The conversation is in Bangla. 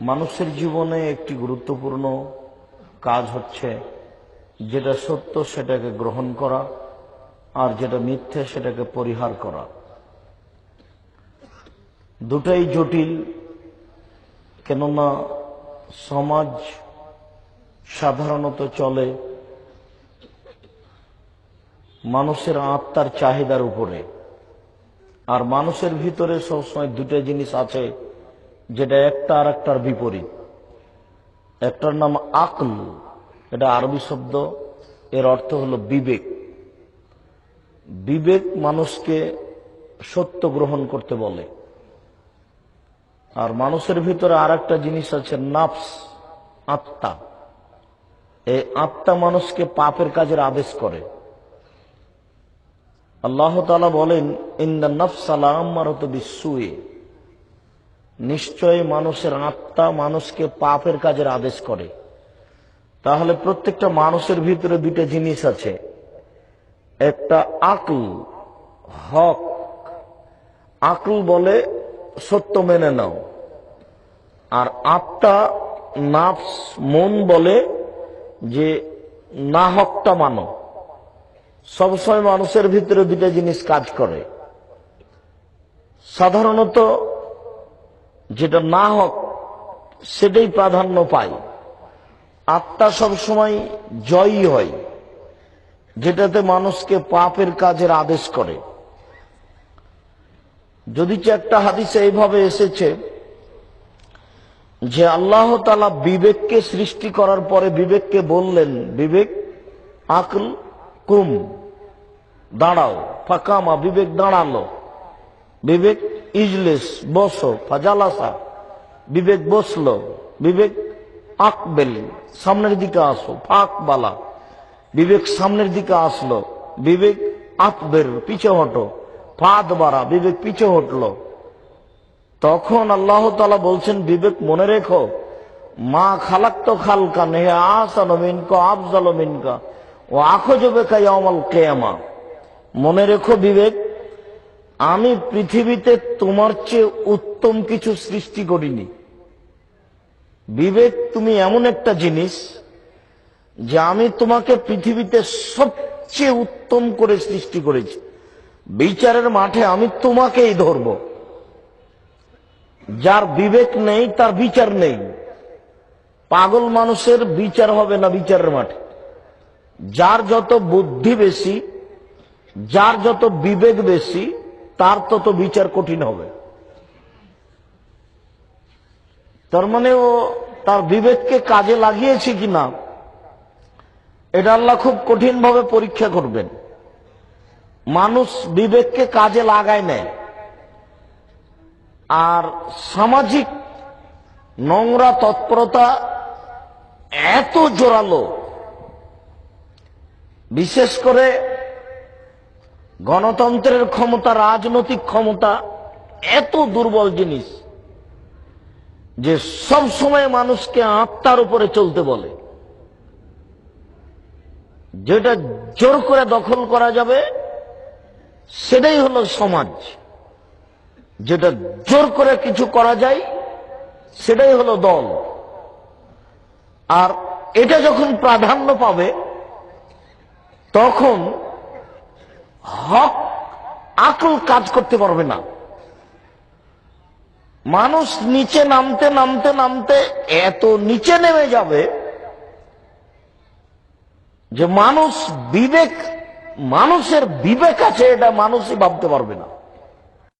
মানুষের জীবনে একটি গুরুত্বপূর্ণ কাজ হচ্ছে যেটা সত্য সেটাকে গ্রহণ করা আর যেটা মিথ্যে সেটাকে পরিহার করা। দুটাই জটিল, কেননা সমাজ সাধারণত চলে মানুষের আত্মার চাহিদার উপরে, আর মানুষের ভিতরে সবসময় দুটা জিনিস আছে যেটা একটা আর একটার বিপরীত। একটার নাম আকল, এটা আরবি শব্দ, এর অর্থ হলো বিবেক। বিবেক মানুষকে সত্য গ্রহণ করতে বলে। আর মানুষের ভিতরে আর একটা জিনিস আছে নাফস, আত্মা। এই আত্মা মানুষকে পাপের কাজের আদেশ করে। আল্লাহ তাআলা বলেন, ইন্নান নাফসা লাআম্মারাতু বিসসুই, নিশ্চয়ই মানুষের আত্মা মানুষকে পাপের কাজের আদেশ করে। তাহলে প্রত্যেকটা মানুষের ভিতরে দুইটা জিনিস আছে, একটা আকল, হক। আকল বলে সত্য মেনে নাও, আর আত্মা, নাফস, মন বলে যে না হকটা মানো। সবসময় মানুষের ভিতরে দুইটা জিনিস কাজ করে। সাধারণত যেটা না হক সেটাই প্রাধান্য পায়। আত্মা সবসময় জয়ী হয়, যেটাতে মানুষকে পাপের কাজের আদেশ করে। যদি একটা হাদিসে এইভাবে এসেছে যে আল্লাহ তাআলা বিবেককে সৃষ্টি করার পরে বিবেককে বললেন, বিবেক আকল কুম, দাঁড়াও। ফাকামা, বিবেক দাঁড়ালো। বিবেক ইজলিস, বসো। ফাজালাসা, বিবেক বসলো। বিবেক আকবেল, সামনের দিকে আসো। ফাকবালা, বিবেক সামনের দিকে আসলো। বিবেক আকবের, পিছে হটো। ফাদবারা, বিবেক পিছে হটলো। তখন আল্লাহ তাআলা বলছেন, বিবেক মনে রেখো, মা খালাকতো খালকান হে আহসানু মিনকা আফজালু মিনকা ওয়া আখযু বিকা ইয়াউমাল কিয়ামা। মনে রেখো বিবেক, আমি পৃথিবীতে তোমার চেয়ে উত্তম কিছু সৃষ্টি করিনি। বিবেক, তুমি এমন একটা জিনিস যে আমি তোমাকে পৃথিবীতে সবচেয়ে উত্তম করে সৃষ্টি করেছি। বিচারের মাঠে আমি তোমাকেই ধরব। যার বিবেক নেই তার বিচার নেই। পাগল মানুষের বিচার হবে না বিচারের মাঠে। যার যত বুদ্ধি বেশি, যার যত বিবেক বেশি, তার তত বিচার কঠিন হবে। তার মানে ও তার বিবেককে কাজে লাগিয়েছে কিনা এটা আল্লাহ খুব কঠিন ভাবে পরীক্ষা করবেন। মানুষ বিবেককে কাজে লাগায় নেয়, আর সামাজিক নোংরা তৎপরতা এত জোরালো, বিশেষ করে গণতন্ত্রের ক্ষমতা, রাজনৈতিক ক্ষমতা এত দুর্বল জিনিস যে সব সময় মানুষকে আত্মার উপরে চলতে বলে। যেটা জোর করে দখল করা যাবে সেটাই হলো সমাজ, যেটা জোর করে কিছু করা যায় সেটাই হলো দল। আর এটা যখন প্রাধান্য পাবে তখন হক আকল কাজ করতে পারবে না। মানুষ নিচে নামতে নামতে নামতে এত নিচে নেমে যাবে যে মানুষের বিবেক আছে এটা মানুষই ভাবতে পারবে না।